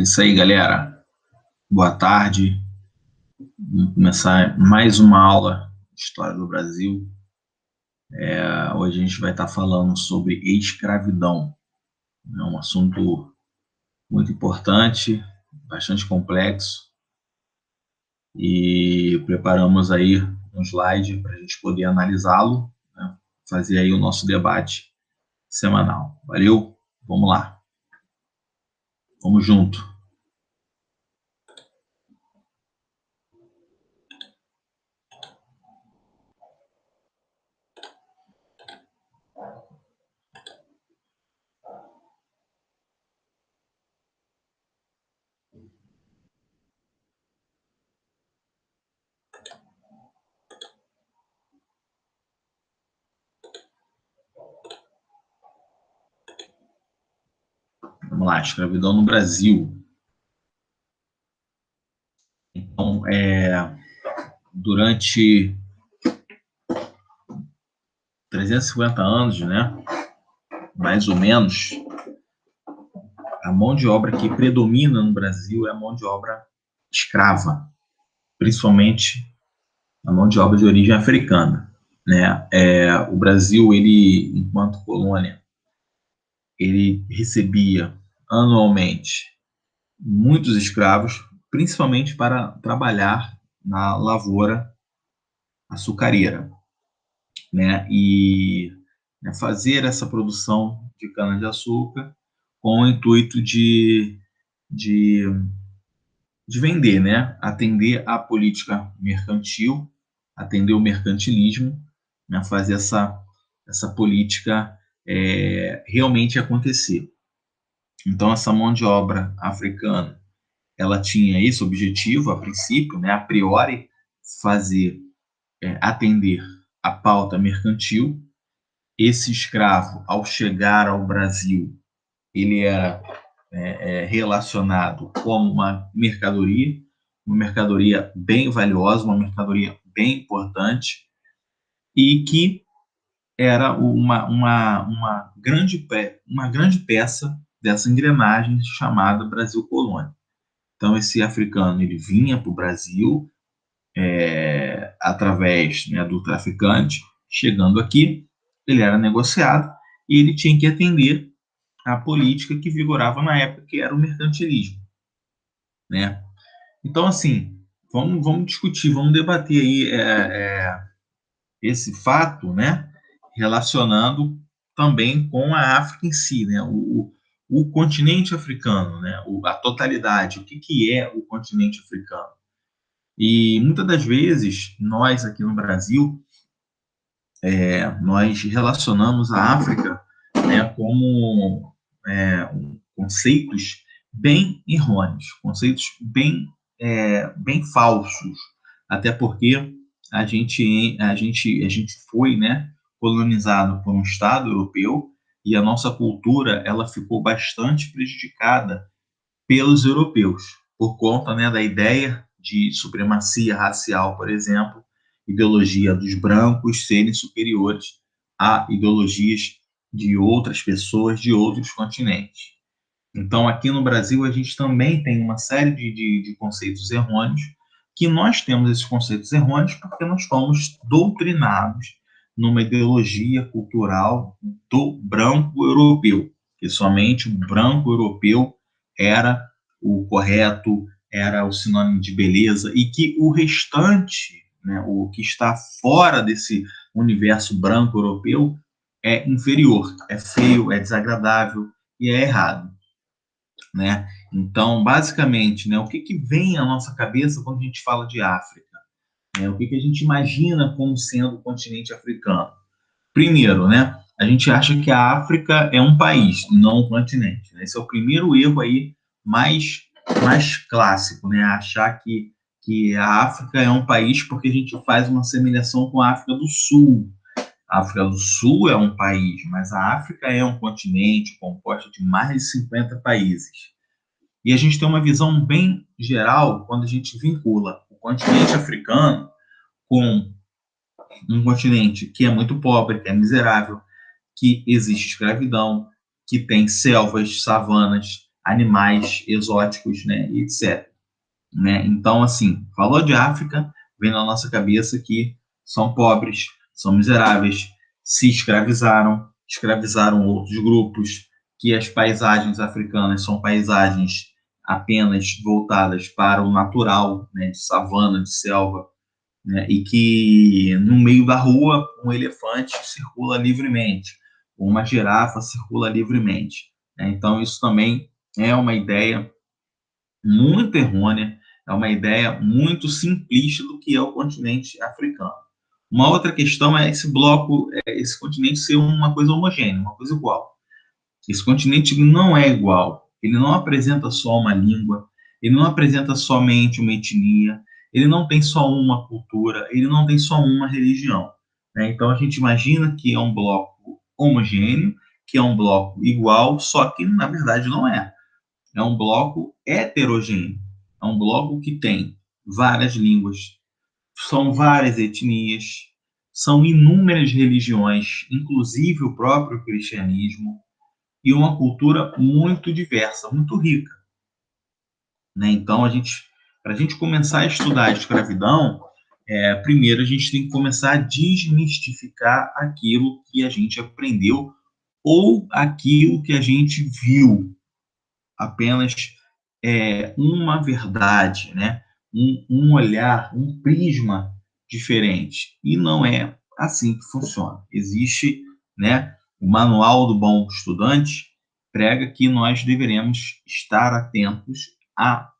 Isso aí, galera. Boa tarde. Vamos começar mais uma aula de História do Brasil. Hoje a gente vai estar falando sobre escravidão. É um assunto muito importante, bastante complexo. E preparamos aí um slide para a gente poder analisá-lo, né? Fazer aí o nosso debate semanal. Valeu? Vamos lá. Vamos junto. Vamos lá, escravidão no Brasil. Então, durante 350 anos, né, mais ou menos, a mão de obra que predomina no Brasil é a mão de obra escrava, principalmente a mão de obra de origem africana, né? O Brasil, ele, enquanto colônia, ele recebia anualmente muitos escravos, principalmente para trabalhar na lavoura açucareira, né? E fazer essa produção de cana-de-açúcar com o intuito de, de vender, né? Atender a política mercantil, atender o mercantilismo, né? Fazer essa política realmente acontecer. Então, essa mão de obra africana, ela tinha esse objetivo, a princípio, né? A priori, fazer, atender a pauta mercantil. Esse escravo, ao chegar ao Brasil, ele era relacionado como uma mercadoria bem valiosa, uma mercadoria bem importante, e que era uma grande peça dessa engrenagem chamada Brasil Colônia. Então, esse africano ele vinha para o Brasil através, né, do traficante. Chegando aqui, ele era negociado e ele tinha que atender a política que vigorava na época, que era o mercantilismo, né? Então, assim, vamos discutir, vamos debater aí esse fato, né? Relacionando também com a África em si, né? O continente africano, né? A totalidade, o que é o continente africano? E muitas das vezes, nós aqui no Brasil, nós relacionamos a África, né, como conceitos bem errôneos, conceitos bem falsos, até porque a gente foi, né, colonizado por um Estado europeu e a nossa cultura ela ficou bastante prejudicada pelos europeus, por conta, né, da ideia de supremacia racial, por exemplo, ideologia dos brancos serem superiores a ideologias de outras pessoas de outros continentes. Então, aqui no Brasil, a gente também tem uma série de conceitos errôneos, que nós temos esses conceitos errôneos porque nós fomos doutrinados numa ideologia cultural do branco europeu, que somente o branco europeu era o correto, era o sinônimo de beleza, e que o restante, né, o que está fora desse universo branco europeu, é inferior, é feio, é desagradável e é errado, né? Então, basicamente, né, o que vem à nossa cabeça quando a gente fala de África? O que a gente imagina como sendo o continente africano? Primeiro, né, a gente acha que a África é um país, não um continente, né? Esse é o primeiro erro aí mais clássico, né? Achar que a África é um país porque a gente faz uma semelhação com a África do Sul. A África do Sul é um país, mas a África é um continente composto de mais de 50 países. E a gente tem uma visão bem geral quando a gente vincula o continente africano com um continente que é muito pobre, que é miserável, que existe escravidão, que tem selvas, savanas, animais exóticos, né, e etc. Né? Então, assim, falou de África, vem na nossa cabeça que são pobres, são miseráveis, se escravizaram, escravizaram outros grupos, que as paisagens africanas são paisagens apenas voltadas para o natural, né, de savana, de selva, né, e que no meio da rua um elefante circula livremente, uma girafa circula livremente. Né? Então, isso também é uma ideia muito errônea, é uma ideia muito simplista do que é o continente africano. Uma outra questão é esse bloco, esse continente ser uma coisa homogênea, uma coisa igual. Esse continente não é igual. Ele não apresenta só uma língua, ele não apresenta somente uma etnia, ele não tem só uma cultura, ele não tem só uma religião. Né? Então a gente imagina que é um bloco homogêneo, que é um bloco igual, só que na verdade não é. É um bloco heterogêneo. É um bloco que tem várias línguas, são várias etnias, são inúmeras religiões, inclusive o próprio cristianismo, e uma cultura muito diversa, muito rica. Né? Então, para a gente começar a estudar a escravidão, primeiro a gente tem que começar a desmistificar aquilo que a gente aprendeu ou aquilo que a gente viu apenas uma verdade, né? Um olhar, um prisma diferente. E não é assim que funciona. Existe, né, o Manual do Bom Estudante prega que nós deveremos estar atentos a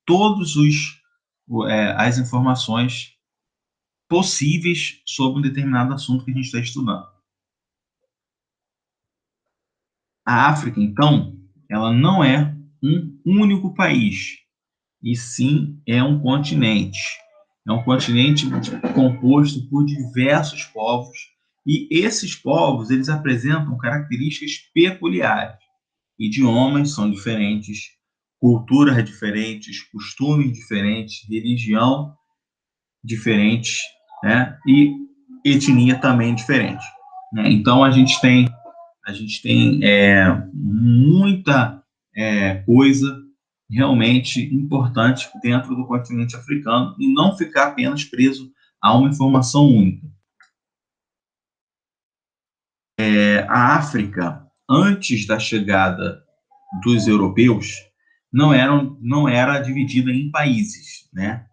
todos as informações possíveis sobre um determinado assunto que a gente está estudando. A África, então, ela não é um único país, e sim é um continente. É um continente composto por diversos povos, e esses povos eles apresentam características peculiares. Idiomas são diferentes, culturas diferentes, costumes diferentes, religião diferente, né? E etnia também diferente. Né? Então a gente tem muita coisa realmente importante dentro do continente africano e não ficar apenas preso a uma informação única. A África, antes da chegada dos europeus, não era dividida em países, né?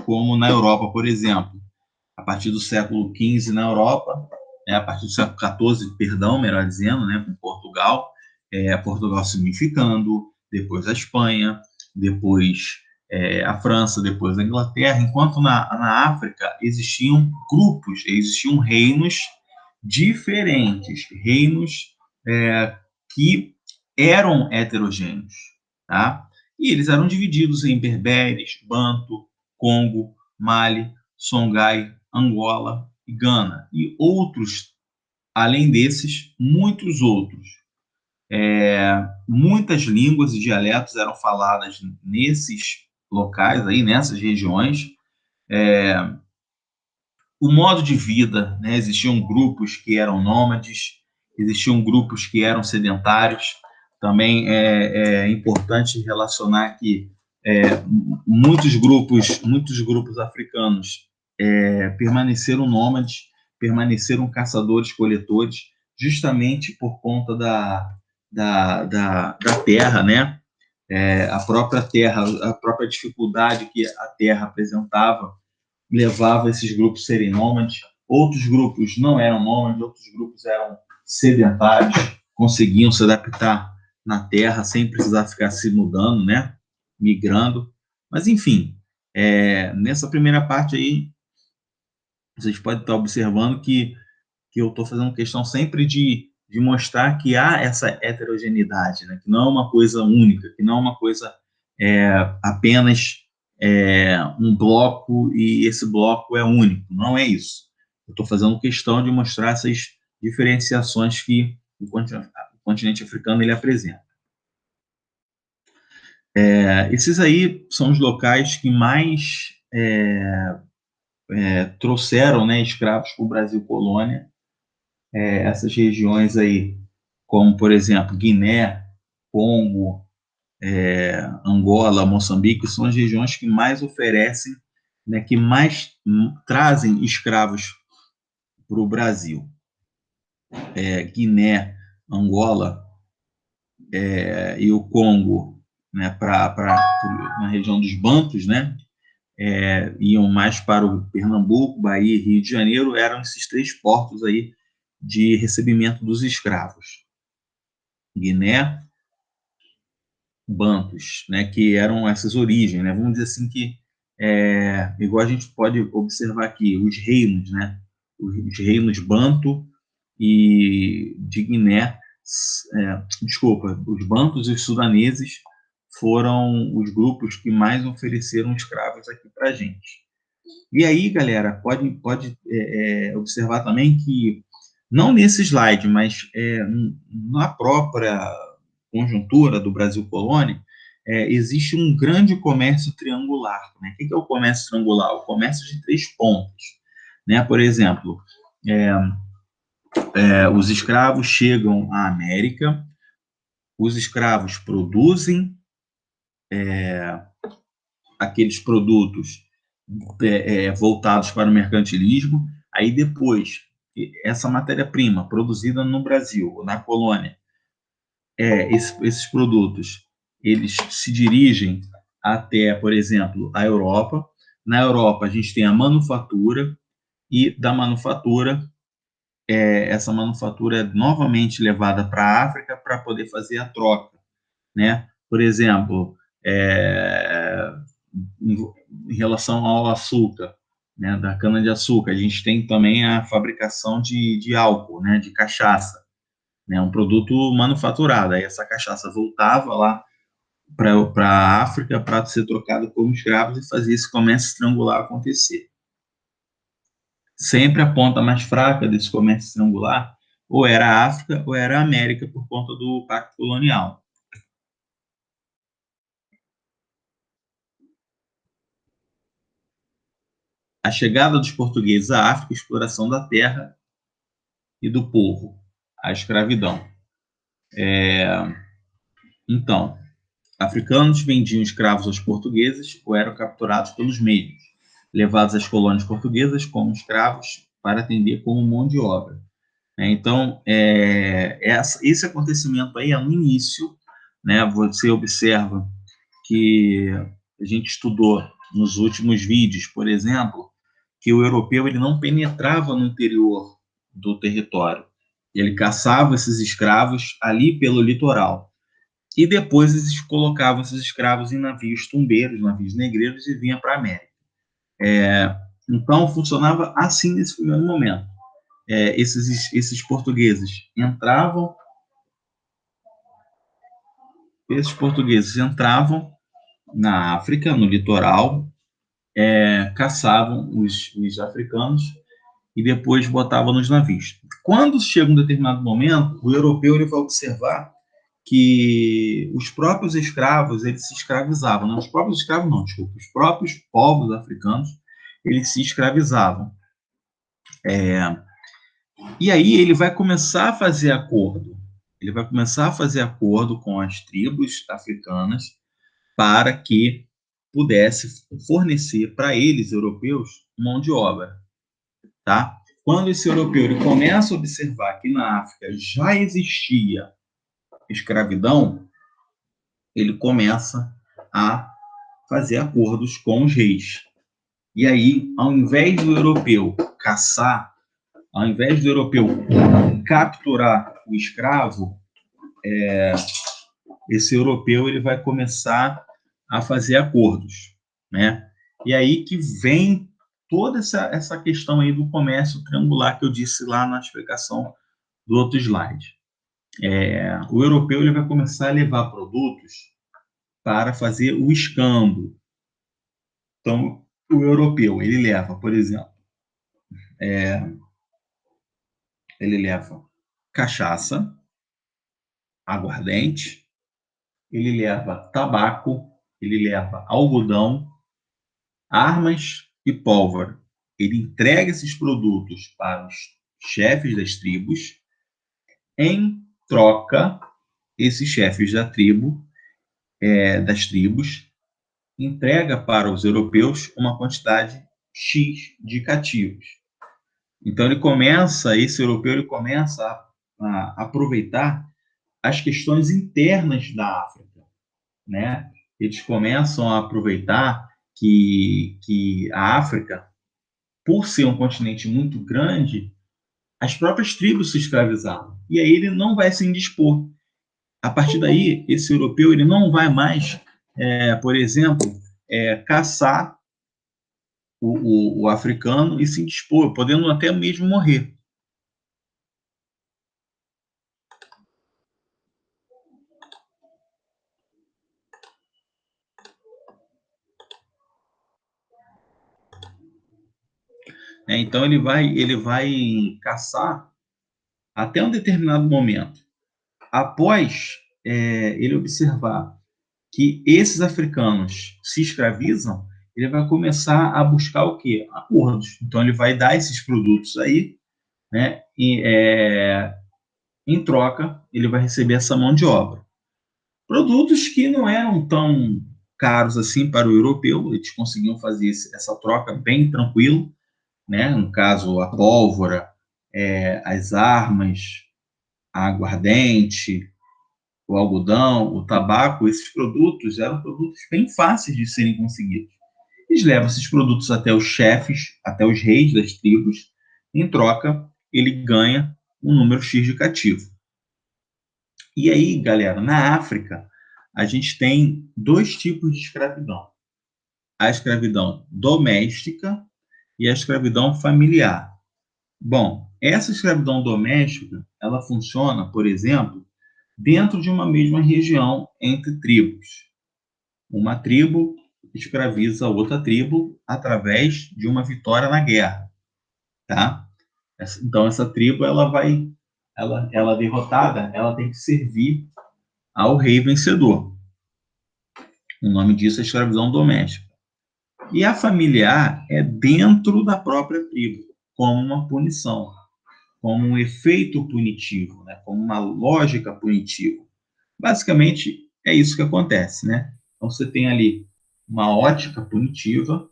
Como na Europa, por exemplo. A partir do século XV na Europa, a partir do século XIV, perdão, melhor dizendo, né, com Portugal, Portugal se unificando, depois a Espanha, depois a França, depois a Inglaterra, enquanto na África existiam grupos, existiam reinos diferentes, reinos que eram heterogêneos, tá? E eles eram divididos em berberes, Banto, Congo, Mali, Songhai, Angola e Gana, e outros, além desses, muitos outros. Muitas línguas e dialetos eram faladas nesses locais, aí, nessas regiões. O modo de vida, né? Existiam grupos que eram nômades, existiam grupos que eram sedentários. Também é importante relacionar que muitos grupos africanos permaneceram nômades, permaneceram caçadores-coletores, justamente por conta da terra, né? A própria terra, a própria dificuldade que a terra apresentava, levava esses grupos a serem nômades. Outros grupos não eram nômades, outros grupos eram sedentários, conseguiam se adaptar na terra sem precisar ficar se mudando, né? Migrando. Mas, enfim, nessa primeira parte aí, vocês podem estar observando que eu estou fazendo questão sempre de mostrar que há essa heterogeneidade, né? Que não é uma coisa única, que não é uma coisa apenas um bloco e esse bloco é único. Não é isso. Eu estou fazendo questão de mostrar essas diferenciações que o continente africano ele apresenta. Esses aí são os locais que mais trouxeram, né, escravos para o Brasil colônia. Essas regiões aí, como por exemplo Guiné, Congo, Angola, Moçambique, são as regiões que mais oferecem, né, que mais trazem escravos para o Brasil. Guiné, Angola e o Congo, né, na região dos Bantus, né, iam mais para o Pernambuco, Bahia e Rio de Janeiro, eram esses 3 portos aí de recebimento dos escravos. Guiné, Bantus, né, que eram essas origens, né, vamos dizer assim que, igual a gente pode observar aqui, os reinos, né, os reinos Banto e de Guiné, desculpa, os Bantus e os sudaneses foram os grupos que mais ofereceram escravos aqui para a gente. E aí, galera, pode observar também que, não nesse slide, mas na própria conjuntura do Brasil colônia, existe um grande comércio triangular. Né? O que é o comércio triangular? O comércio de 3 pontos. Né? Por exemplo, os escravos chegam à América, os escravos produzem aqueles produtos voltados para o mercantilismo, aí depois, essa matéria-prima produzida no Brasil, na colônia, esses produtos, eles se dirigem até, por exemplo, a Europa. Na Europa, a gente tem a manufatura, e da manufatura, essa manufatura é novamente levada para a África para poder fazer a troca, né? Por exemplo, em relação ao açúcar, né, da cana-de-açúcar, a gente tem também a fabricação de álcool, né, de cachaça, né, um produto manufaturado. Aí essa cachaça voltava lá para a África para ser trocado como escravos e fazia esse comércio triangular acontecer. Sempre a ponta mais fraca desse comércio triangular ou era a África ou era a América por conta do Pacto Colonial. A chegada dos portugueses à África, a exploração da terra e do povo, a escravidão. Então, africanos vendiam escravos aos portugueses ou eram capturados pelos médios, levados às colônias portuguesas como escravos para atender como mão de obra. Então, esse acontecimento aí é no início, né? Você observa que a gente estudou nos últimos vídeos, por exemplo, que o europeu ele não penetrava no interior do território. Ele caçava esses escravos ali pelo litoral. E depois eles colocavam esses escravos em navios tumbeiros, navios negreiros, e vinha para a América. Então, funcionava assim nesse primeiro momento. Esses portugueses entravam na África, no litoral, caçavam os africanos e depois botavam nos navios. Quando chega um determinado momento, o europeu ele vai observar que os próprios escravos eles se escravizavam, não os próprios escravos não, desculpa, os próprios povos africanos eles se escravizavam. E aí ele vai começar a fazer acordo. Ele vai começar a fazer acordo com as tribos africanas para que pudesse fornecer para eles, europeus, mão de obra. Tá? Quando esse europeu ele começa a observar que na África já existia escravidão, ele começa a fazer acordos com os reis. E aí, ao invés do europeu caçar, ao invés do europeu capturar o escravo, esse europeu ele vai começar a fazer acordos, né? E aí que vem toda essa questão aí do comércio triangular que eu disse lá na explicação do outro slide. O europeu ele vai começar a levar produtos para fazer o escambo. Então, o europeu ele leva, por exemplo, ele leva cachaça, aguardente, ele leva tabaco, ele leva algodão, armas e pólvora. Ele entrega esses produtos para os chefes das tribos. Em troca, esses chefes da tribo, das tribos, entrega para os europeus uma quantidade X de cativos. Então esse europeu ele começa a aproveitar as questões internas da África, né? Eles começam a aproveitar que a África, por ser um continente muito grande, as próprias tribos se escravizavam. E aí ele não vai se indispor. A partir daí, esse europeu ele não vai mais, por exemplo, caçar o africano e se indispor, podendo até mesmo morrer. Então ele vai caçar até um determinado momento. Após ele observar que esses africanos se escravizam, ele vai começar a buscar o quê? Acordos. Então ele vai dar esses produtos aí, né? E, em troca, ele vai receber essa mão de obra. Produtos que não eram tão caros assim para o europeu, eles conseguiam fazer essa troca bem tranquilo, né? No caso, a pólvora, as armas, a aguardente, o algodão, o tabaco, esses produtos eram produtos bem fáceis de serem conseguidos. Eles levam esses produtos até os chefes, até os reis das tribos. Em troca, ele ganha um número X de cativo. E aí, galera, na África, a gente tem dois tipos de escravidão: a escravidão doméstica e a escravidão familiar. Bom, essa escravidão doméstica, ela funciona, por exemplo, dentro de uma mesma região entre tribos. Uma tribo escraviza outra tribo através de uma vitória na guerra, tá? Então essa tribo ela derrotada, ela tem que servir ao rei vencedor. O nome disso é escravidão doméstica. E a familiar é dentro da própria tribo, como uma punição, como um efeito punitivo, né? Como uma lógica punitiva. Basicamente, é isso que acontece, né? Então, você tem ali uma ótica punitiva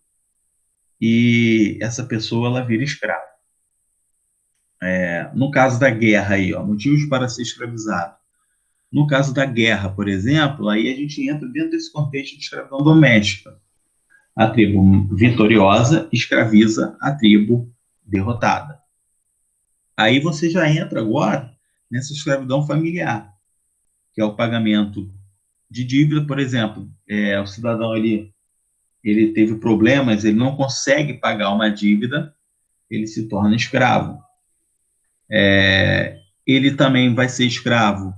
e essa pessoa ela vira escrava. No caso da guerra aí, ó, motivos para ser escravizado. No caso da guerra, por exemplo, aí a gente entra dentro desse contexto de escravidão doméstica. A tribo vitoriosa escraviza a tribo derrotada. Aí você já entra agora nessa escravidão familiar, que é o pagamento de dívida, por exemplo. O cidadão ele teve problemas, ele não consegue pagar uma dívida, ele se torna escravo. Ele também vai ser escravo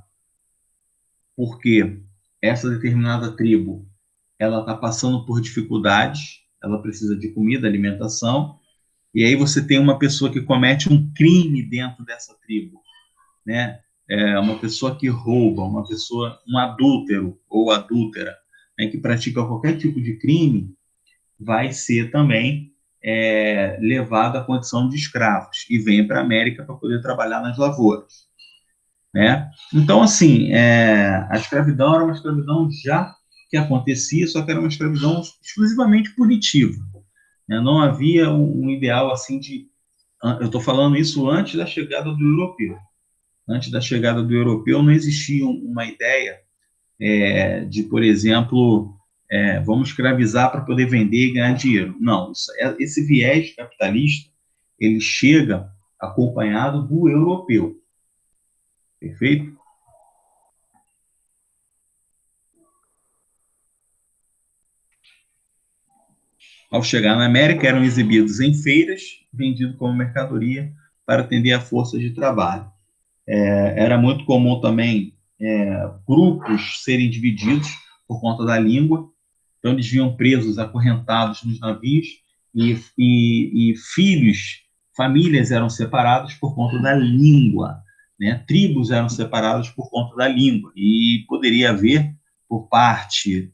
porque essa determinada tribo ela está passando por dificuldades, ela precisa de comida, alimentação, e aí você tem uma pessoa que comete um crime dentro dessa tribo, né? Uma pessoa que rouba, um adúltero ou adúltera, né, que pratica qualquer tipo de crime, vai ser também levado à condição de escravos e vem para a América para poder trabalhar nas lavouras, né? Então, assim, a escravidão era uma escravidão já que acontecia, só que era uma escravidão exclusivamente punitiva, né? Não havia um ideal assim de... Eu estou falando isso antes da chegada do europeu. Antes da chegada do europeu não existia uma ideia de, por exemplo, vamos escravizar para poder vender e ganhar dinheiro. Não, esse viés capitalista ele chega acompanhado do europeu, perfeito? Ao chegar na América, eram exibidos em feiras, vendidos como mercadoria para atender a força de trabalho. Era muito comum também grupos serem divididos por conta da língua. Então, eles vinham presos, acorrentados nos navios, e filhos, famílias eram separadas por conta da língua, né? Tribos eram separadas por conta da língua. E poderia haver, por parte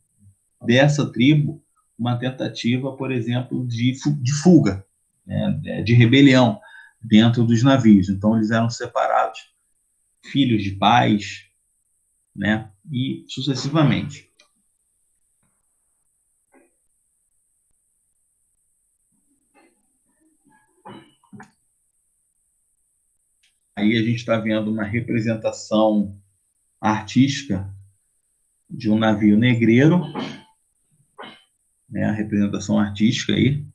dessa tribo, uma tentativa, por exemplo, de fuga, né? De rebelião dentro dos navios. Então, eles eram separados, filhos de pais, né? E sucessivamente. Aí a gente está vendo uma representação artística de um navio negreiro, né? A representação artística aí,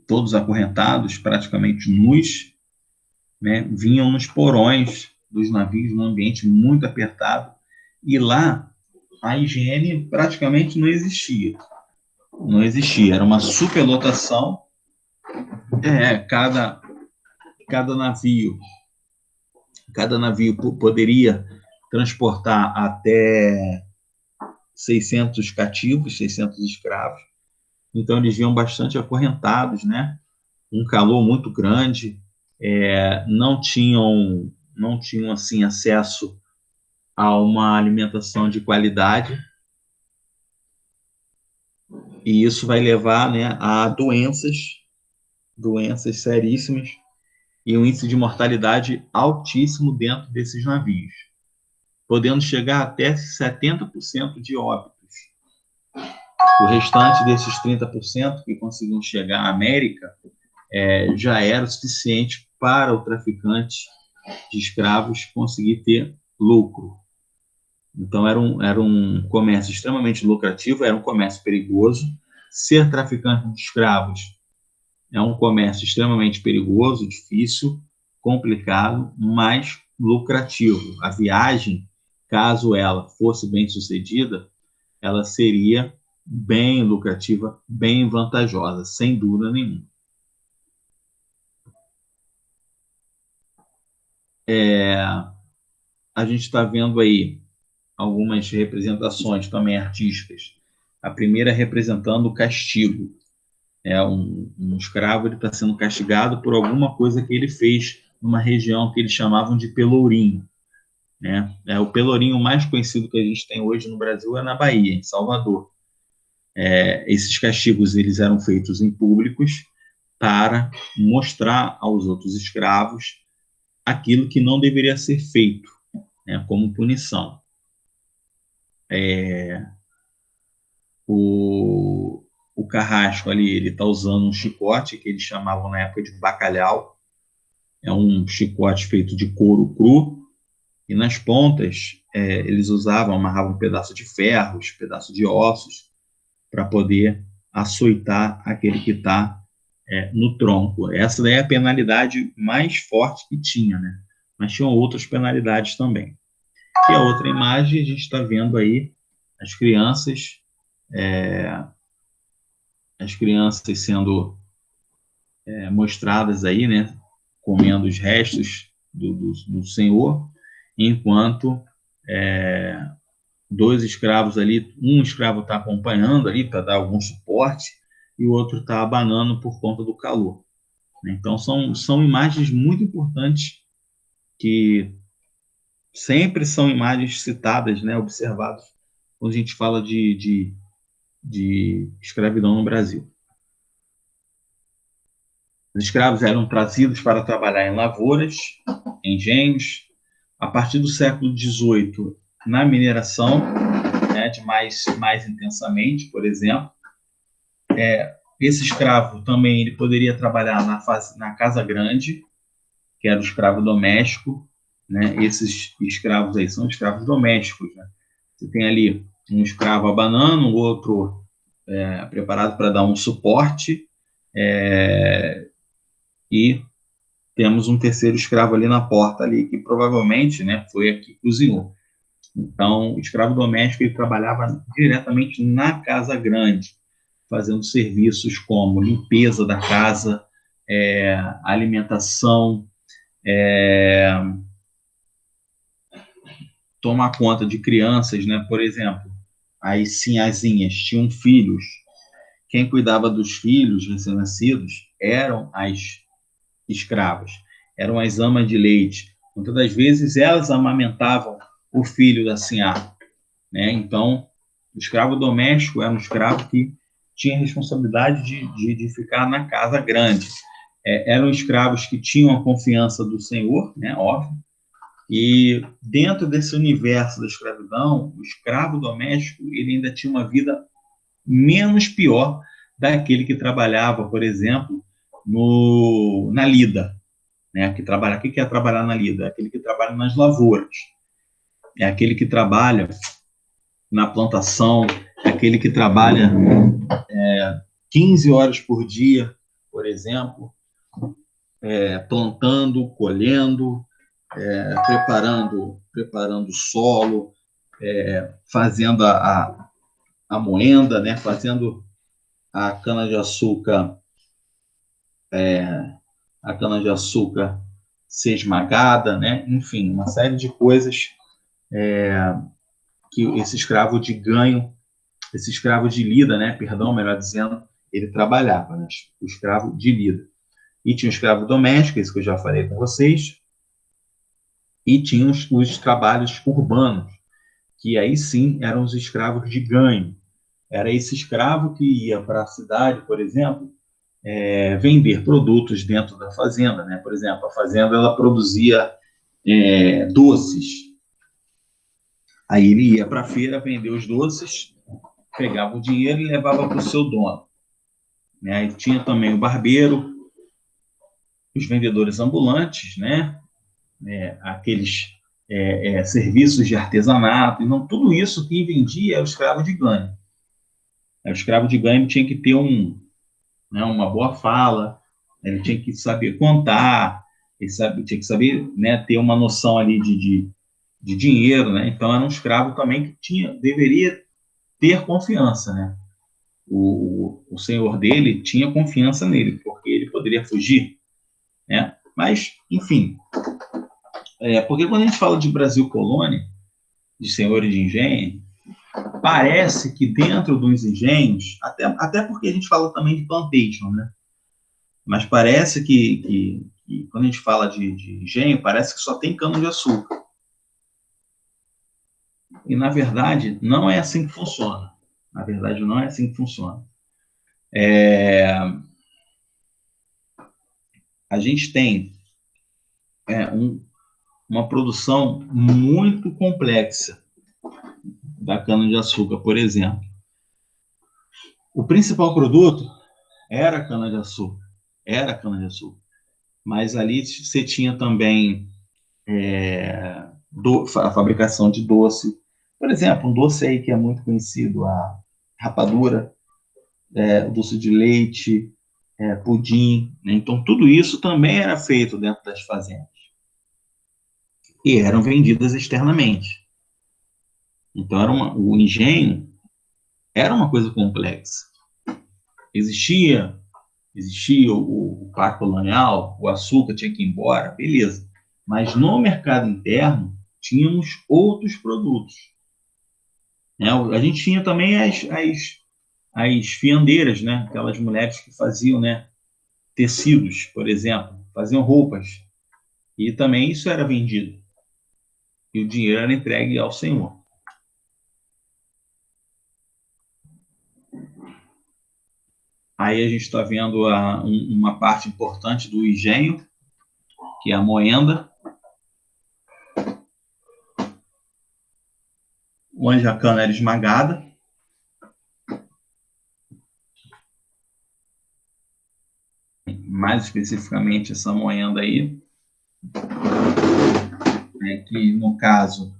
todos acorrentados, praticamente nus, né? Vinham nos porões dos navios, num ambiente muito apertado, e lá a higiene praticamente não existia. Não existia, era uma superlotação. Cada navio poderia transportar até 600 cativos, 600 escravos. Então eles vinham bastante acorrentados, né? Um calor muito grande, não tinham assim acesso a uma alimentação de qualidade, e isso vai levar, né, a doenças seríssimas e um índice de mortalidade altíssimo dentro desses navios, podendo chegar até 70% de óbitos. O restante desses 30% que conseguiam chegar à América já era o suficiente para o traficante de escravos conseguir ter lucro. Então, era um comércio extremamente lucrativo, era um comércio perigoso. Ser traficante de escravos é um comércio extremamente perigoso, difícil, complicado, mas lucrativo. A viagem, caso ela fosse bem sucedida, ela seria bem lucrativa, bem vantajosa, sem dúvida nenhuma. A gente está vendo aí algumas representações também artísticas. A primeira representando o castigo. Um escravo está sendo castigado por alguma coisa que ele fez numa região que eles chamavam de Pelourinho, né? O Pelourinho mais conhecido que a gente tem hoje no Brasil é na Bahia, em Salvador. Esses castigos eles eram feitos em públicos para mostrar aos outros escravos aquilo que não deveria ser feito, né, como punição. O carrasco ali, ele está usando um chicote que eles chamavam na época de bacalhau. É um chicote feito de couro cru, e nas pontas eles amarravam um pedaço de ferros, pedaço de ossos, para poder açoitar aquele que está no tronco. Essa daí é a penalidade mais forte que tinha, né? Mas tinham outras penalidades também. E a outra imagem, a gente está vendo aí as crianças sendo mostradas aí, né, comendo os restos do Senhor, enquanto dois escravos ali, um escravo está acompanhando ali para dar algum suporte e o outro está abanando por conta do calor. Então são imagens muito importantes que sempre são imagens citadas, né, observadas quando a gente fala de escravidão no Brasil. Os escravos eram trazidos para trabalhar em lavouras, engenhos. A partir do século XVIII, na mineração, né, mais intensamente, por exemplo. Esse escravo também ele poderia trabalhar na casa grande, que era o escravo doméstico, né? Esses escravos aí são escravos domésticos, né? Você tem ali um escravo abanando, o outro preparado para dar um suporte, e temos um terceiro escravo ali na porta, ali, que provavelmente, né, foi a que cozinhou. Então, o escravo doméstico ele trabalhava diretamente na casa grande, fazendo serviços como limpeza da casa, alimentação, tomar conta de crianças, né? Por exemplo, as sinhazinhas tinham filhos. Quem cuidava dos filhos recém-nascidos eram as escravas, eram as amas de leite. Muitas das vezes elas amamentavam o filho da sinhá, né? Então, o escravo doméstico era um escravo que tinha responsabilidade de ficar na casa grande. Eram escravos que tinham a confiança do senhor, né? Óbvio, E dentro desse universo da escravidão, o escravo doméstico ele ainda tinha uma vida menos pior daquele que trabalhava, por exemplo, na lida, né? O que é trabalhar na lida? É aquele que trabalha nas lavouras, é aquele que trabalha na plantação, é aquele que trabalha 15 horas por dia, por exemplo, plantando, colhendo, preparando o solo, fazendo a moenda, né? Fazendo a cana-de-açúcar, a cana-de-açúcar ser esmagada, né? Enfim, uma série de coisas que esse escravo de lida, né? Perdão, melhor dizendo, ele trabalhava, né? O escravo de lida. E tinha o escravo doméstico, isso que eu já falei com vocês, e tinha os trabalhos urbanos, que aí sim eram os escravos de ganho. Era esse escravo que ia para a cidade, por exemplo, vender produtos dentro da fazenda, né? Por exemplo, a fazenda ela produzia doces. Aí ele ia para a feira vender os doces, pegava o dinheiro e levava para o seu dono. Né? Aí tinha também o barbeiro, os vendedores ambulantes, né? Aqueles serviços de artesanato, e não tudo isso que vendia é o escravo de ganho. O escravo de ganho tinha que ter uma boa fala, ele tinha que saber contar, tinha que saber, né, ter uma noção ali de dinheiro, né? Então era um escravo também que deveria ter confiança, né? O senhor dele tinha confiança nele, porque ele poderia fugir, né? Mas, enfim, porque quando a gente fala de Brasil colônia, de senhores de engenho, parece que dentro dos engenhos, até porque a gente fala também de plantation, né? Mas parece que quando a gente fala de engenho, parece que só tem cana-de-açúcar. E, na verdade, não é assim que funciona. Na verdade, não é assim que funciona. A gente tem uma produção muito complexa da cana-de-açúcar, por exemplo. O principal produto era a cana-de-açúcar. Mas ali você tinha também a fabricação de doce. Por exemplo, um doce aí que é muito conhecido, a rapadura, o doce de leite, pudim. Né? Então, tudo isso também era feito dentro das fazendas. E eram vendidas externamente. Então, o engenho era uma coisa complexa. Existia o par colonial, o açúcar tinha que ir embora, beleza. Mas no mercado interno, tínhamos outros produtos. Né? A gente tinha também as fiandeiras, né? Aquelas mulheres que faziam, né, tecidos, por exemplo, faziam roupas. E também isso era vendido. E o dinheiro era entregue ao senhor. Aí a gente está vendo uma parte importante do engenho, que é a moenda, onde a cana era esmagada. Mais especificamente essa moenda aí, que no caso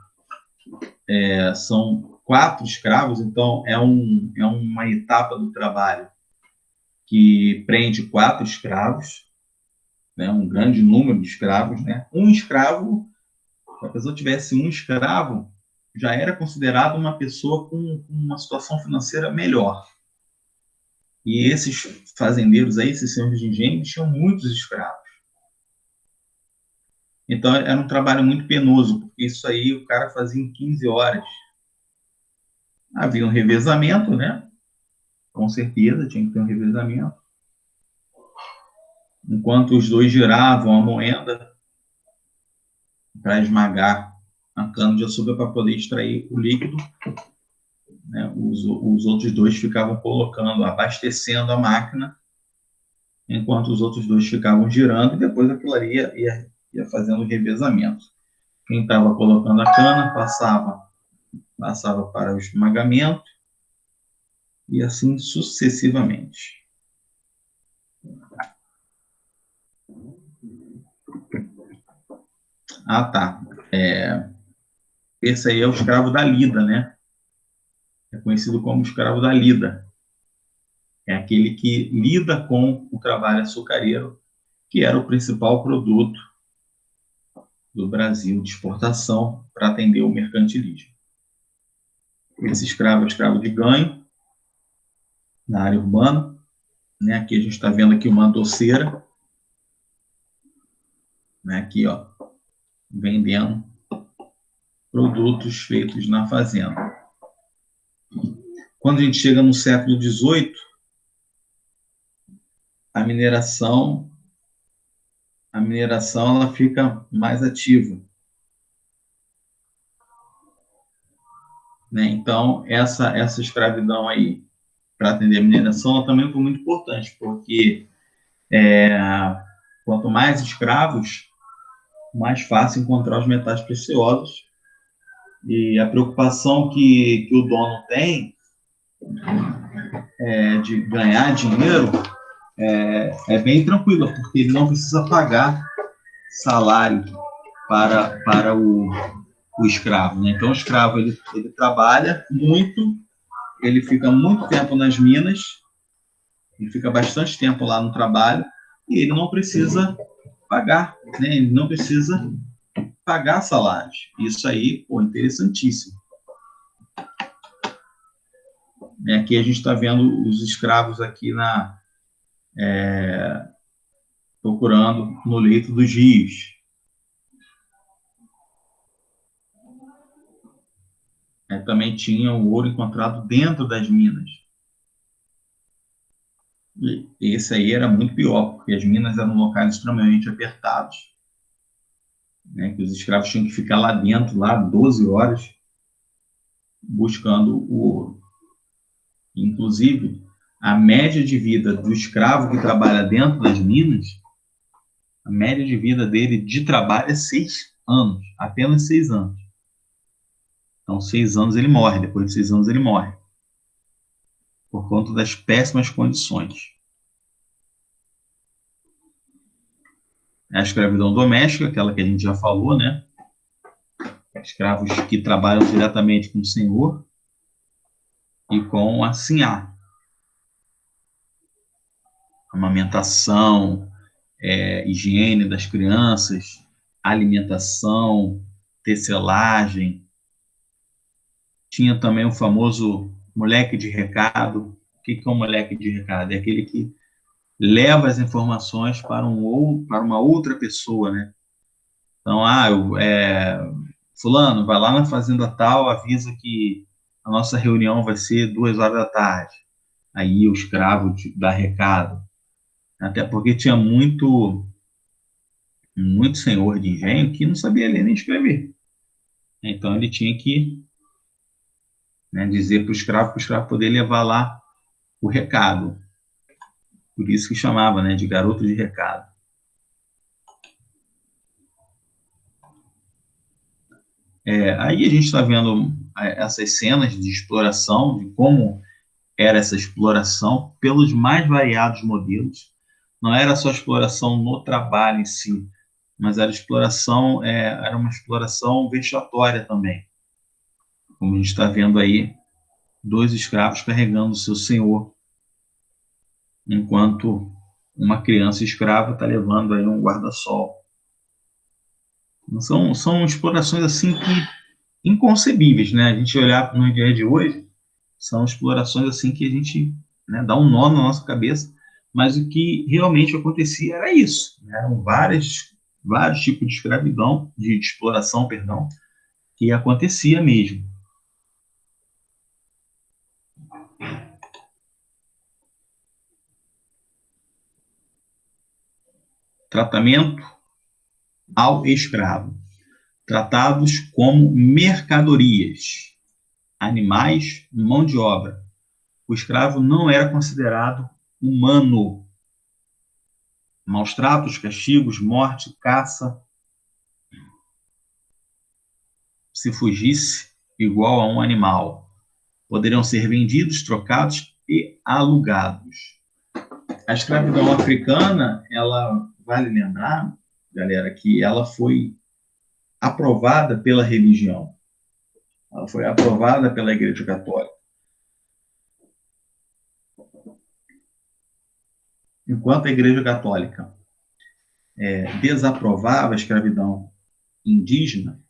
são 4 escravos, então é uma etapa do trabalho que prende 4 escravos, né, um grande número de escravos, né? Um escravo, se a pessoa tivesse um escravo, já era considerado uma pessoa com uma situação financeira melhor. E esses fazendeiros aí, esses senhores de engenho, tinham muitos escravos. Então era um trabalho muito penoso, porque isso aí o cara fazia em 15 horas. Havia um revezamento, né? Com certeza, tinha que ter um revezamento. Enquanto os dois giravam a moenda para esmagar a cana-de-açúcar para poder extrair o líquido, né? Os outros dois ficavam colocando, abastecendo a máquina, enquanto os outros dois ficavam girando, e depois aquilo ali ia fazendo o revezamento. Quem estava colocando a cana passava para o esmagamento e assim sucessivamente. Ah, tá. Esse aí é o escravo da lida, né? É conhecido como escravo da lida. É aquele que lida com o trabalho açucareiro, que era o principal produto do Brasil de exportação para atender o mercantilismo. Esse escravo é o escravo de ganho na área urbana, né? Aqui a gente está vendo aqui uma doceira, né? Aqui, ó, vendendo produtos feitos na fazenda. Quando a gente chega no século XVIII, a mineração ela fica mais ativa, né? Então essa escravidão aí para atender a mineração ela também foi muito importante, porque quanto mais escravos, mais fácil encontrar os metais preciosos. E a preocupação que o dono tem de ganhar dinheiro é bem tranquila, porque ele não precisa pagar salário para o escravo, né? Então, o escravo ele trabalha muito, ele fica muito tempo nas minas, ele fica bastante tempo lá no trabalho e ele não precisa pagar, né? Ele não precisa pagar salários. Isso aí, pô, interessantíssimo. Aqui a gente está vendo os escravos aqui procurando no leito dos rios. Também tinha o ouro encontrado dentro das minas. E esse aí era muito pior, porque as minas eram locais extremamente apertados, né, que os escravos tinham que ficar lá dentro, lá 12 horas, buscando o ouro. Inclusive, a média de vida do escravo que trabalha dentro das minas, a média de vida dele de trabalho é 6 anos, apenas 6 anos. Então, 6 anos ele morre, depois de 6 anos ele morre, por conta das péssimas condições. A escravidão doméstica, aquela que a gente já falou, né? Escravos que trabalham diretamente com o senhor e com a sinhá. Amamentação, higiene das crianças, alimentação, tecelagem. Tinha também o famoso moleque de recado. O que é um moleque de recado? É aquele que leva as informações para uma outra pessoa, né? Então, fulano, vai lá na fazenda tal, avisa que a nossa reunião vai ser 2 horas da tarde. Aí o escravo dá recado. Até porque tinha muito senhor de engenho que não sabia ler nem escrever. Então ele tinha que, né, dizer para o escravo poder levar lá o recado. Por isso que chamava, né, de garoto de recado. Aí a gente está vendo essas cenas de exploração, de como era essa exploração pelos mais variados modelos. Não era só exploração no trabalho em si, mas era uma exploração vexatória também. Como a gente está vendo aí, 2 escravos carregando o seu senhor, enquanto uma criança escrava está levando aí um guarda-sol. São explorações assim que inconcebíveis, né? A gente olhar no dia de hoje, são explorações assim que a gente, né, dá um nó na nossa cabeça, mas o que realmente acontecia era isso, né? Eram vários tipos de escravidão, de exploração, perdão, que acontecia mesmo. Tratamento ao escravo. Tratados como mercadorias, animais, mão de obra. O escravo não era considerado humano. Maus tratos, castigos, morte, caça. se fugisse igual a um animal. Poderiam ser vendidos, trocados e alugados. A escravidão africana, ela vale lembrar, galera, que ela foi aprovada pela religião. Ela foi aprovada pela Igreja Católica. Enquanto a Igreja Católica desaprovava a escravidão indígena,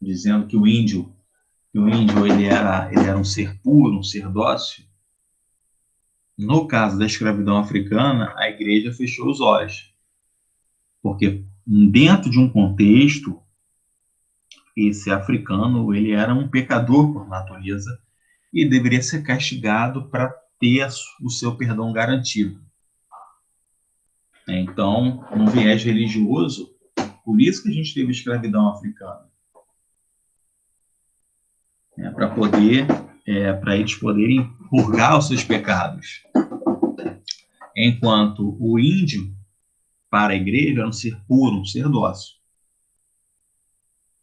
dizendo que o índio ele era um ser puro, um ser dócil. No caso da escravidão africana, a Igreja fechou os olhos, porque dentro de um contexto, esse africano ele era um pecador por natureza e deveria ser castigado para ter o seu perdão garantido. Então, no viés religioso, por isso que a gente teve escravidão africana, para eles poderem purgar os seus pecados. Enquanto o índio, para a igreja, era um ser puro, um ser dócil.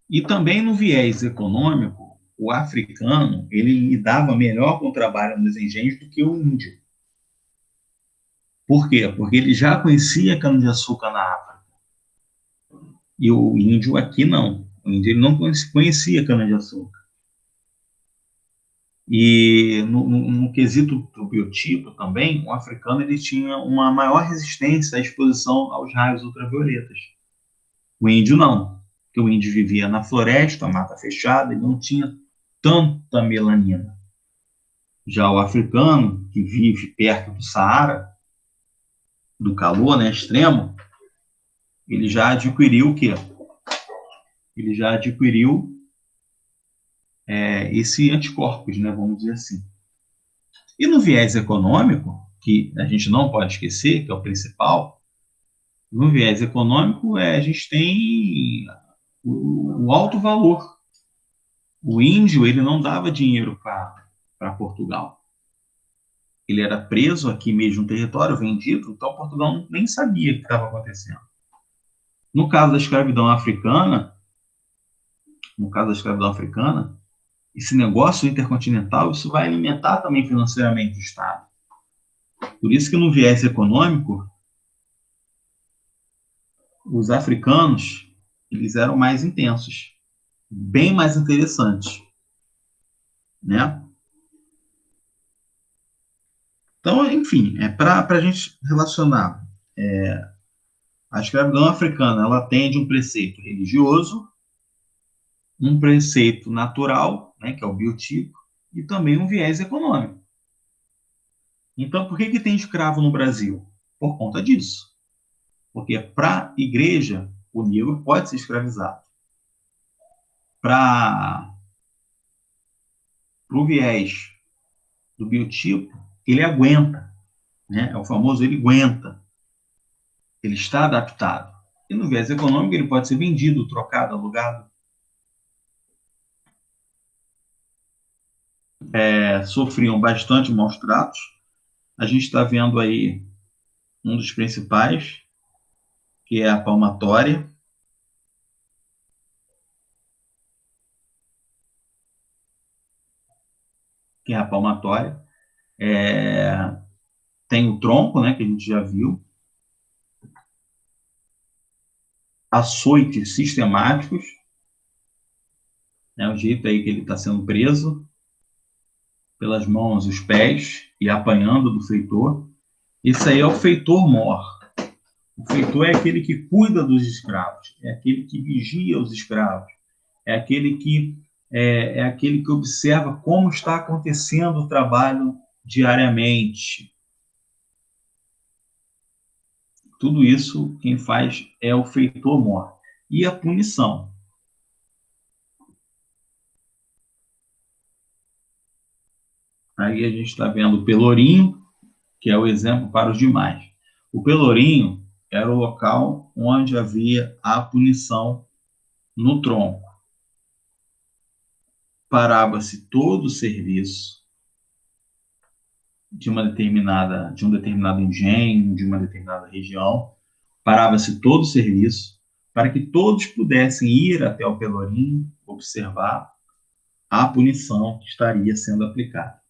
E também no viés econômico, o africano ele lidava melhor com o trabalho nos engenhos do que o índio. Por quê? Porque ele já conhecia cana-de-açúcar na África. E o índio aqui não. O índio ele não conhecia cana-de-açúcar. E no quesito do biotipo também, o africano ele tinha uma maior resistência à exposição aos raios ultravioletas. O índio não, porque o índio vivia na floresta, mata fechada, e não tinha tanta melanina. Já o africano, que vive perto do Saara, do calor, né, extremo, ele já adquiriu o quê? Ele já adquiriu esse anticorpos, né, vamos dizer assim. E no viés econômico, que a gente não pode esquecer, que é o principal, no viés econômico a gente tem o alto valor. O índio ele não dava dinheiro para Portugal. Ele era preso aqui mesmo no território, vendido, então Portugal nem sabia o que estava acontecendo. No caso da escravidão africana, esse negócio intercontinental, isso vai alimentar também financeiramente o Estado. Por isso que no viés econômico, os africanos, eles eram mais intensos, bem mais interessantes, né? Então, enfim, para a gente relacionar, a escravidão africana, ela atende um preceito religioso, um preceito natural, né, que é o biotipo, e também um viés econômico. Então, por que tem escravo no Brasil? Por conta disso. Porque para a igreja, o negro pode ser escravizado. Para o viés do biotipo, ele aguenta. Né? É o famoso ele aguenta. Ele está adaptado. E no viés econômico, ele pode ser vendido, trocado, alugado. Sofriam bastante maus tratos. A gente está vendo aí um dos principais, que é a palmatória. Tem o tronco, né, que a gente já viu. Açoites sistemáticos, né, o jeito aí que ele está sendo preso pelas mãos, os pés, e apanhando do feitor. Isso aí é o feitor-mor. O feitor é aquele que cuida dos escravos, é aquele que vigia os escravos, é aquele que observa como está acontecendo o trabalho diariamente. Tudo isso quem faz é o feitor-mor. E a punição. Aí a gente está vendo o pelourinho, que é o exemplo para os demais. O pelourinho era o local onde havia a punição no tronco. Parava-se todo o serviço de um determinado engenho, de uma determinada região, parava-se todo o serviço, para que todos pudessem ir até o Pelourinho, observar a punição que estaria sendo aplicada.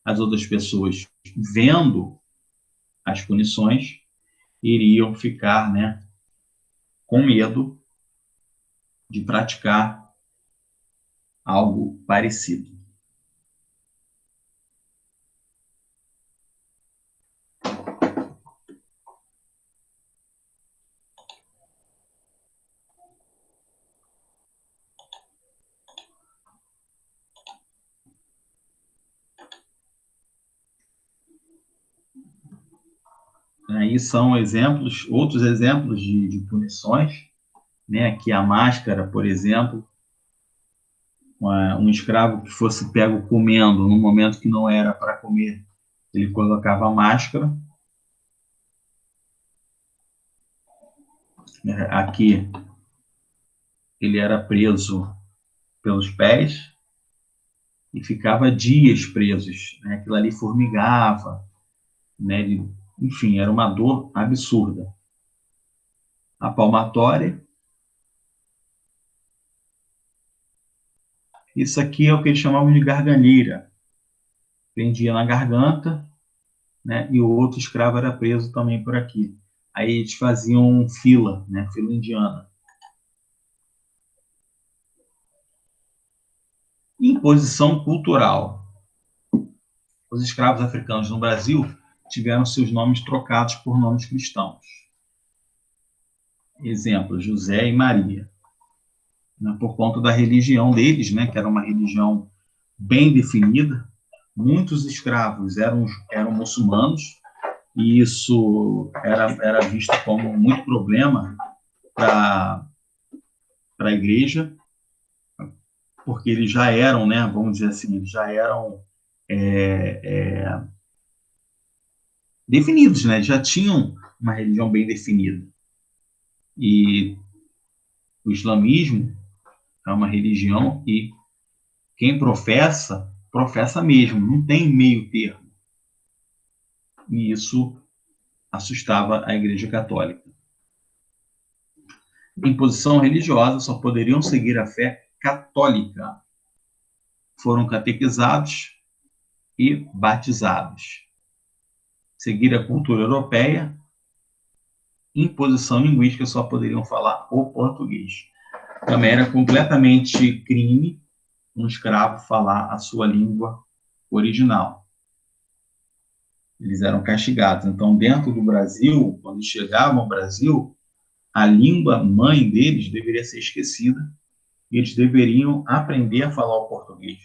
As outras pessoas, vendo as punições, iriam ficar, né, com medo de praticar algo parecido. Aí são exemplos, outros exemplos de punições, né? Aqui a máscara, por exemplo, um escravo que fosse pego comendo no momento que não era para comer, ele colocava a máscara. Aqui ele era preso pelos pés e ficava dias presos, né? Aquilo ali formigava, né? Enfim, era uma dor absurda. A palmatória, isso aqui é o que eles chamavam de garganeira. Prendia na garganta, né? E o outro escravo era preso também por aqui. Aí eles faziam fila, né? Fila indiana. Imposição cultural. Os escravos africanos no Brasil tiveram seus nomes trocados por nomes cristãos. Exemplo, José e Maria, né? Por conta da religião deles, né? Que era uma religião bem definida. Muitos escravos eram muçulmanos, e isso era visto como muito problema para a igreja, porque eles já eram, né, vamos dizer assim, eles já eram definidos, né, já tinham uma religião bem definida. E o islamismo é uma religião e quem professa, professa mesmo, não tem meio termo. E isso assustava a Igreja Católica. Em posição religiosa, só poderiam seguir a fé católica. Foram catequizados e batizados. Seguir a cultura europeia. Em posição linguística, só poderiam falar o português. Também era completamente crime um escravo falar a sua língua original. Eles eram castigados. Então, dentro do Brasil, quando chegavam ao Brasil, a língua mãe deles deveria ser esquecida e eles deveriam aprender a falar o português.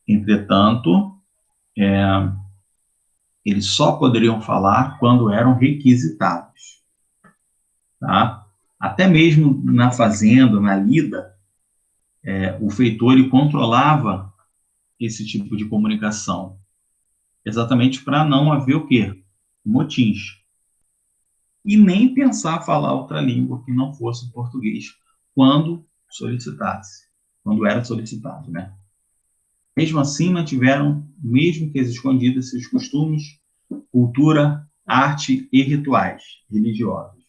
Entretanto, eles só poderiam falar quando eram requisitados. Tá? Até mesmo na fazenda, na lida, o feitor ele controlava esse tipo de comunicação, exatamente para não haver o quê? Motins. E nem pensar falar outra língua que não fosse o português quando solicitasse, quando era solicitado, né? Mesmo assim, mantiveram, mesmo que escondidas, seus costumes, cultura, arte e rituais religiosos.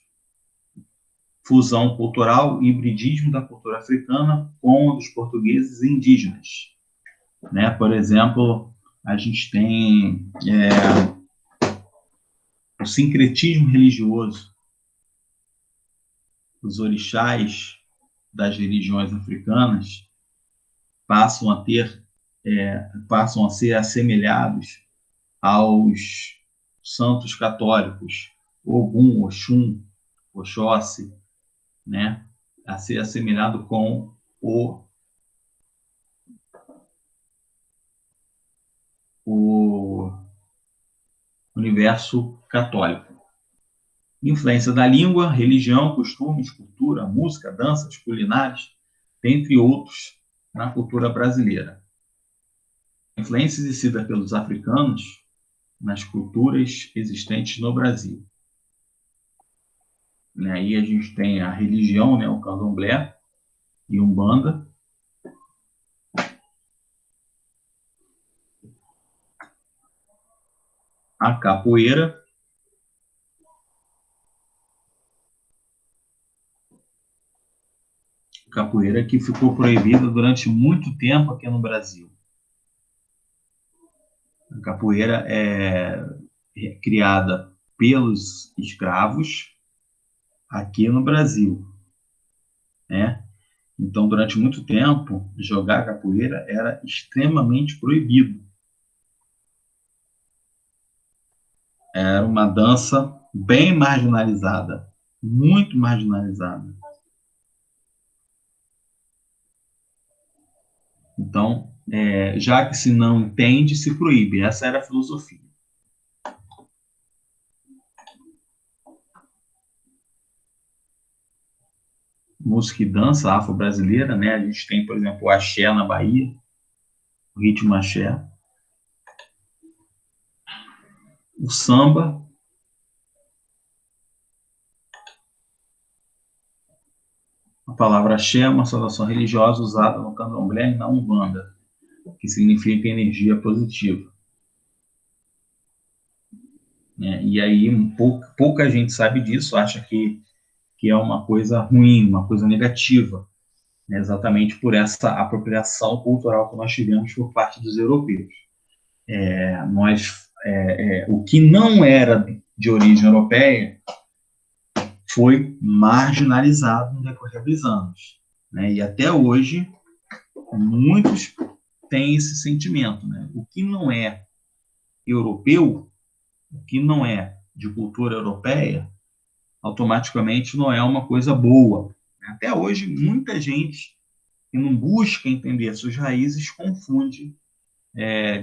Fusão cultural e hibridismo da cultura africana com a dos portugueses e indígenas. Né? Por exemplo, a gente tem o sincretismo religioso. Os orixás das religiões africanas passam a ser assemelhados aos santos católicos, Ogum, Oxum, Oxóssi, né? A ser assemelhado com o universo católico. Influência da língua, religião, costumes, cultura, música, danças, culinárias, dentre outros, na cultura brasileira. Influência exercida pelos africanos nas culturas existentes no Brasil. Aí a gente tem a religião, né, o candomblé e umbanda. A capoeira, Capoeira que ficou proibida durante muito tempo aqui no Brasil. A capoeira é criada pelos escravos aqui no Brasil, né? Então, durante muito tempo, jogar capoeira era extremamente proibido. Era uma dança bem marginalizada, muito marginalizada. Então, já que se não entende, se proíbe. Essa era a filosofia. Música e dança afro-brasileira, né? A gente tem, por exemplo, o axé na Bahia, o ritmo axé. O samba. A palavra axé é uma saudação religiosa usada no candomblé e na umbanda, que significa energia positiva. E aí, pouca gente sabe disso, acha que é uma coisa ruim, uma coisa negativa, né? Exatamente por essa apropriação cultural que nós tivemos por parte dos europeus. O que não era de origem europeia foi marginalizado no decorrer dos anos, né? E até hoje, muitos têm esse sentimento, né? O que não é europeu, o que não é de cultura europeia, automaticamente não é uma coisa boa. Até hoje, muita gente que não busca entender suas raízes confunde,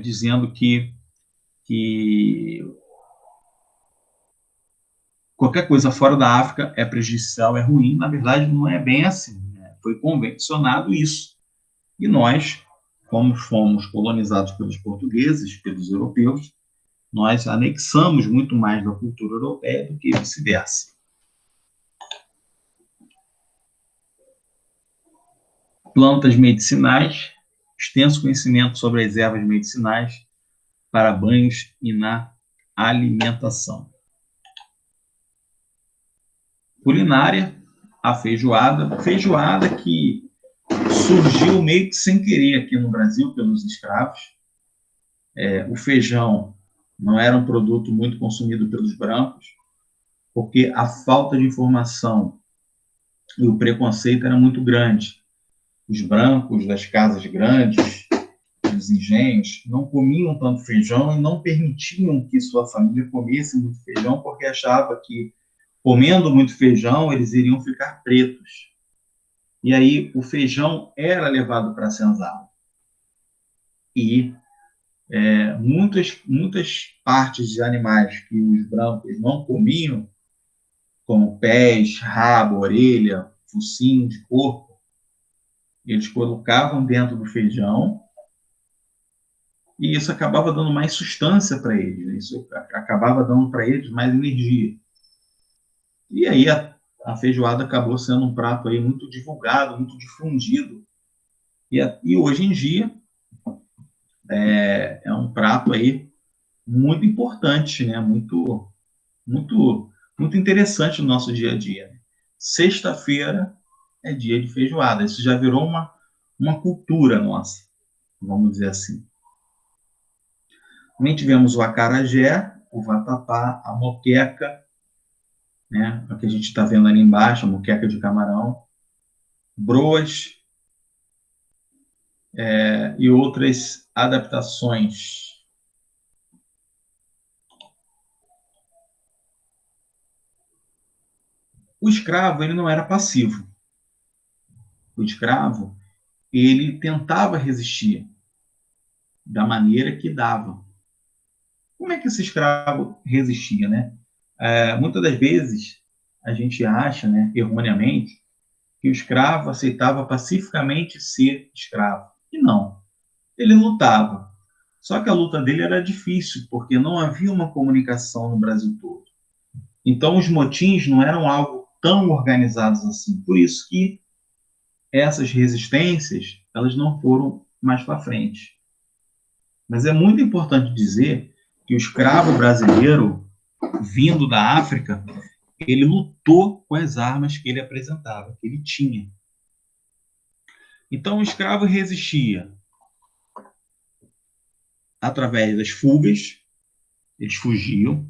dizendo que qualquer coisa fora da África é prejudicial, é ruim. Na verdade, não é bem assim, né? Foi convencionado isso. E nós, como fomos colonizados pelos portugueses, pelos europeus, nós anexamos muito mais da cultura europeia do que vice-versa. Plantas medicinais, extenso conhecimento sobre as ervas medicinais para banhos e na alimentação. Culinária, a feijoada que surgiu meio que sem querer aqui no Brasil pelos escravos. O feijão não era um produto muito consumido pelos brancos, porque a falta de informação e o preconceito era muito grande. Os brancos das casas grandes, dos engenhos, não comiam tanto feijão e não permitiam que sua família comesse muito feijão, porque achava que, comendo muito feijão, eles iriam ficar pretos. E aí o feijão era levado para a senzala. E muitas partes de animais que os brancos não comiam, como pés, rabo, orelha, focinho de corpo, eles colocavam dentro do feijão e isso acabava dando mais sustância para eles, isso acabava dando para eles mais energia. E aí a feijoada acabou sendo um prato aí muito divulgado, muito difundido. E hoje em dia é um prato aí muito importante, né? Muito interessante no nosso dia a dia. Sexta-feira é dia de feijoada. Isso já virou uma cultura nossa, vamos dizer assim. Também tivemos o acarajé, o vatapá, a moqueca, né? O que a gente está vendo ali embaixo, a moqueca de camarão, broas, e outras adaptações. O escravo, ele não era passivo. O escravo, ele tentava resistir da maneira que dava. Como é que esse escravo resistia, né? Muitas das vezes a gente acha, né, erroneamente, que o escravo aceitava pacificamente ser escravo. E não. Ele lutava. Só que a luta dele era difícil, porque não havia uma comunicação no Brasil todo. Então, os motins não eram algo tão organizados assim. Por isso que essas resistências, elas não foram mais para frente. Mas é muito importante dizer que o escravo brasileiro, vindo da África, ele lutou com as armas que ele apresentava, que ele tinha. Então, o escravo resistia através das fugas, eles fugiam.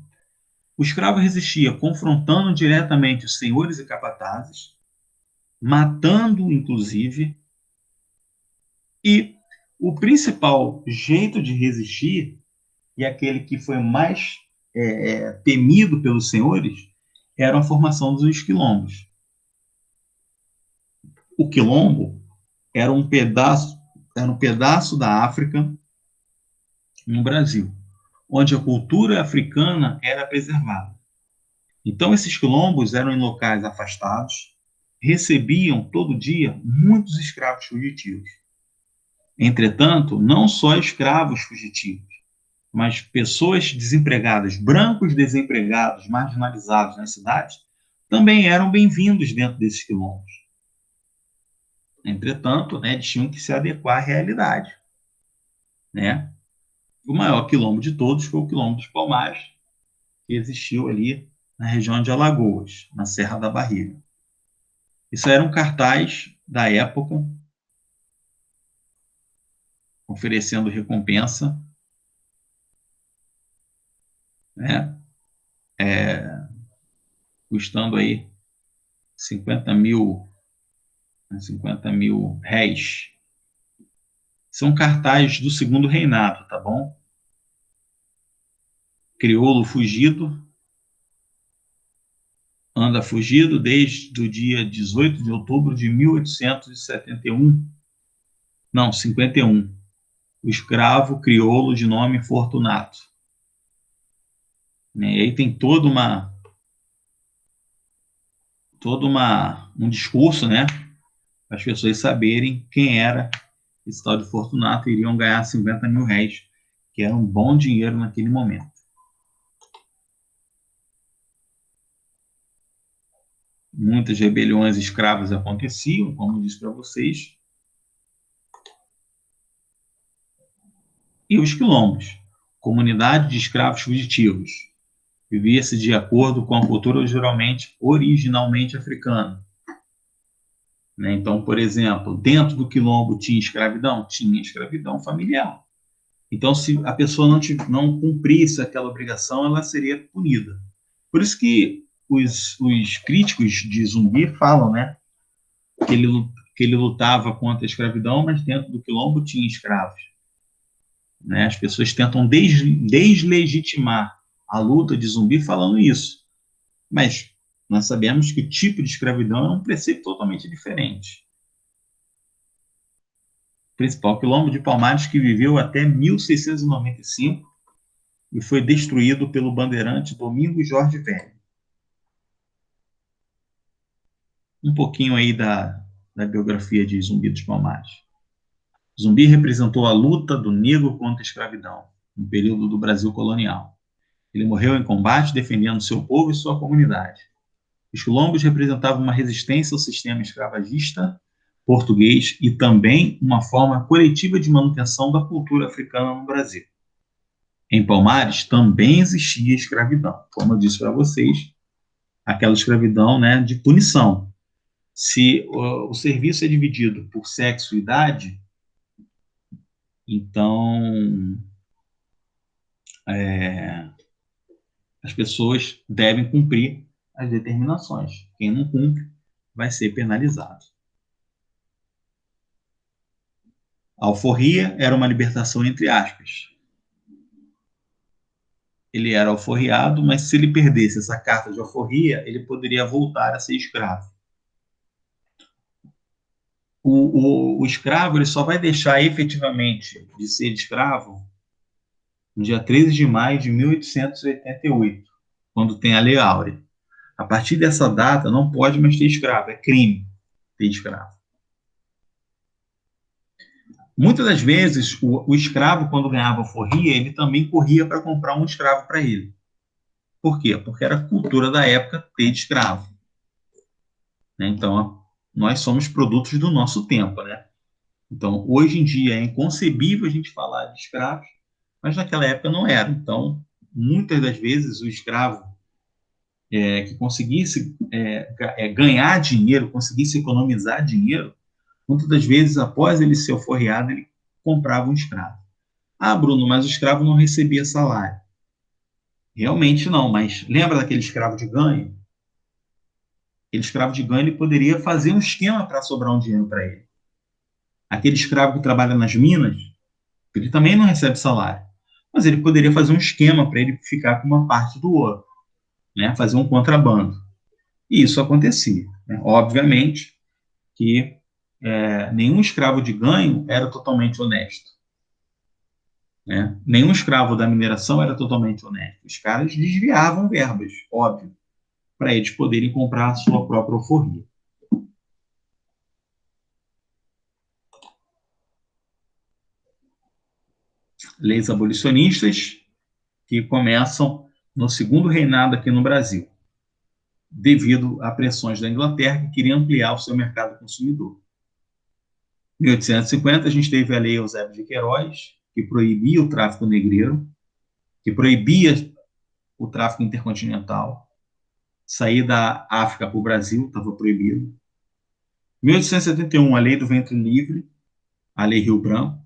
O escravo resistia confrontando diretamente os senhores e capatazes, matando, inclusive, e o principal jeito de resistir, e aquele que foi mais temido pelos senhores, era a formação dos quilombos. O quilombo era um pedaço da África no Brasil, onde a cultura africana era preservada. Então, esses quilombos eram em locais afastados, recebiam todo dia muitos escravos fugitivos. Entretanto, não só escravos fugitivos, mas pessoas desempregadas, brancos desempregados, marginalizados nas cidades, também eram bem-vindos dentro desses quilombos. Entretanto, né, eles tinham que se adequar à realidade. Né? O maior quilombo de todos foi o Quilombo dos Palmares, que existiu ali na região de Alagoas, na Serra da Barriga. Isso era um cartaz da época, oferecendo recompensa, né? Custando aí 50 mil réis. São cartazes do segundo reinado, tá bom? Crioulo fugido, anda fugido desde o dia 18 de outubro de 1871. Não, 51. O escravo crioulo de nome Fortunato. E aí tem um discurso, né? Para as pessoas saberem quem era esse tal de Fortunato e iriam ganhar 50 mil réis, que era um bom dinheiro naquele momento. Muitas rebeliões escravas aconteciam, como eu disse para vocês. E os quilombos, comunidade de escravos fugitivos, vivia-se de acordo com a cultura originalmente africana. Então, por exemplo, dentro do quilombo tinha escravidão? Tinha escravidão familiar. Então, se a pessoa não cumprisse aquela obrigação, ela seria punida. Por isso que os críticos de Zumbi falam, né, que ele lutava contra a escravidão, mas dentro do quilombo tinha escravos. Né? As pessoas tentam deslegitimar a luta de Zumbi falando isso. Mas nós sabemos que o tipo de escravidão é um preceito totalmente diferente. O principal quilombo de Palmares, que viveu até 1695 e foi destruído pelo bandeirante Domingos Jorge Velho. Um pouquinho aí da biografia de Zumbi dos Palmares. Zumbi representou a luta do negro contra a escravidão, no período do Brasil colonial. Ele morreu em combate defendendo seu povo e sua comunidade. Os quilombos representavam uma resistência ao sistema escravagista português e também uma forma coletiva de manutenção da cultura africana no Brasil. Em Palmares também existia escravidão, como eu disse para vocês, aquela escravidão, né, de punição. Se o serviço é dividido por sexo e idade, então as pessoas devem cumprir as determinações. Quem não cumpre vai ser penalizado. A alforria era uma libertação entre aspas. Ele era alforriado, mas se ele perdesse essa carta de alforria, ele poderia voltar a ser escravo. O escravo ele só vai deixar efetivamente de ser escravo no dia 13 de maio de 1888, quando tem a Lei Áurea. A partir dessa data, não pode mais ter escravo, é crime ter escravo. Muitas das vezes, o escravo, quando ganhava alforria, ele também corria para comprar um escravo para ele. Por quê? Porque era a cultura da época ter escravo. Então, nós somos produtos do nosso tempo, né? Então, hoje em dia é inconcebível a gente falar de escravos, mas naquela época não era. Então, muitas das vezes o escravo que conseguisse ganhar dinheiro, conseguisse economizar dinheiro, muitas das vezes, após ele ser alforriado, ele comprava um escravo. Ah, Bruno, mas o escravo não recebia salário. Realmente não, mas lembra daquele escravo de ganho? Aquele escravo de ganho, ele poderia fazer um esquema para sobrar um dinheiro para ele. Aquele escravo que trabalha nas minas, ele também não recebe salário, mas ele poderia fazer um esquema para ele ficar com uma parte do ouro, né? Fazer um contrabando. E isso acontecia, né? Obviamente que nenhum escravo de ganho era totalmente honesto, né? Nenhum escravo da mineração era totalmente honesto. Os caras desviavam verbas, óbvio, para eles poderem comprar a sua própria alforria. Leis abolicionistas que começam no segundo reinado aqui no Brasil, devido a pressões da Inglaterra que queria ampliar o seu mercado consumidor. Em 1850, a gente teve a Lei Eusébio de Queiroz, que proibia o tráfico negreiro, que proibia o tráfico intercontinental. Sair da África para o Brasil estava proibido. Em 1871, a Lei do Ventre Livre, a Lei Rio Branco.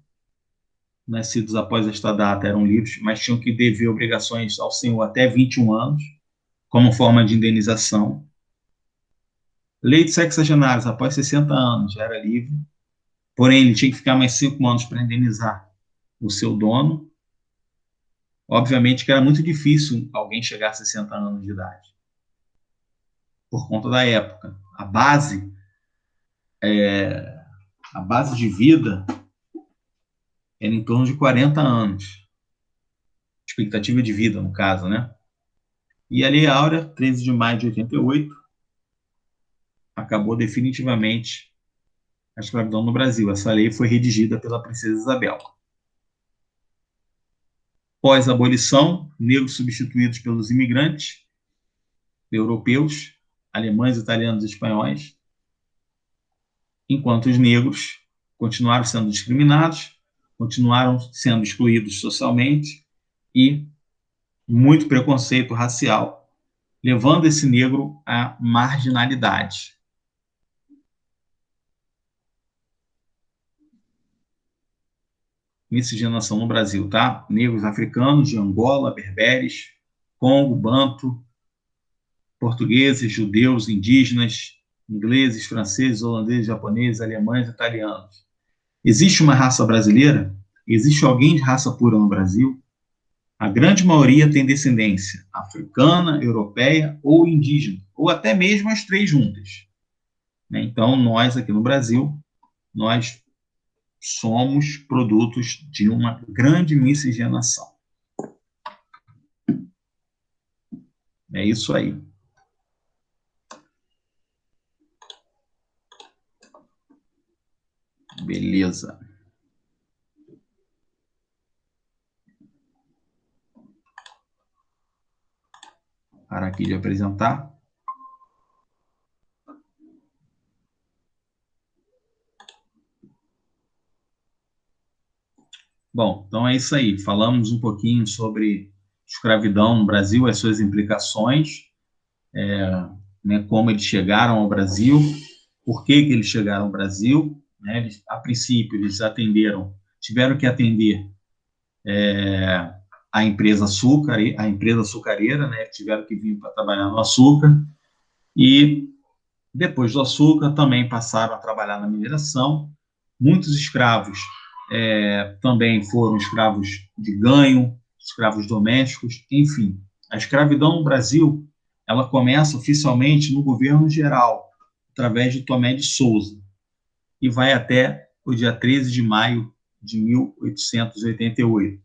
Nascidos após esta data eram livres, mas tinham que dever obrigações ao senhor até 21 anos, como forma de indenização. Lei de sexagenários, após 60 anos, já era livre, porém ele tinha que ficar mais 5 anos para indenizar o seu dono. Obviamente que era muito difícil alguém chegar a 60 anos de idade, por conta da época. A base de vida era em torno de 40 anos. Expectativa de vida, no caso, né? E a Lei Áurea, 13 de maio de 88, acabou definitivamente a escravidão no Brasil. Essa lei foi redigida pela princesa Isabel. Pós-abolição, negros substituídos pelos imigrantes europeus, alemães, italianos e espanhóis, enquanto os negros continuaram sendo discriminados, continuaram sendo excluídos socialmente e muito preconceito racial, levando esse negro à marginalidade. Miscigenação no Brasil, tá? Negros africanos de Angola, berberes, Congo, Banto, portugueses, judeus, indígenas, ingleses, franceses, holandeses, japoneses, alemães, italianos. Existe uma raça brasileira? Existe alguém de raça pura no Brasil? A grande maioria tem descendência africana, europeia ou indígena, ou até mesmo as três juntas. Então, nós aqui no Brasil, nós somos produtos de uma grande miscigenação. É isso aí. Beleza. Para aqui de apresentar. Bom, então é isso aí. Falamos um pouquinho sobre escravidão no Brasil, as suas implicações, né, como eles chegaram ao Brasil, por que eles chegaram ao Brasil. Né? Eles, a princípio, eles tiveram que atender a empresa açucareira, né? Tiveram que vir para trabalhar no açúcar, e depois do açúcar também passaram a trabalhar na mineração. Muitos escravos também foram escravos de ganho, escravos domésticos, enfim. A escravidão no Brasil, ela começa oficialmente no governo geral, através de Tomé de Souza, e vai até o dia 13 de maio de 1888.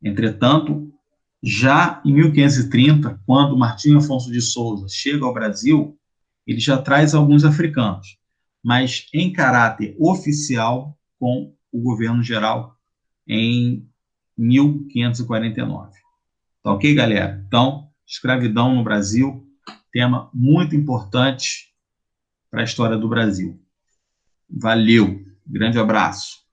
Entretanto, já em 1530, quando Martim Afonso de Souza chega ao Brasil, ele já traz alguns africanos, mas em caráter oficial com o governo geral em 1549. Tá ok, galera? Então, escravidão no Brasil, tema muito importante para a história do Brasil. Valeu, grande abraço.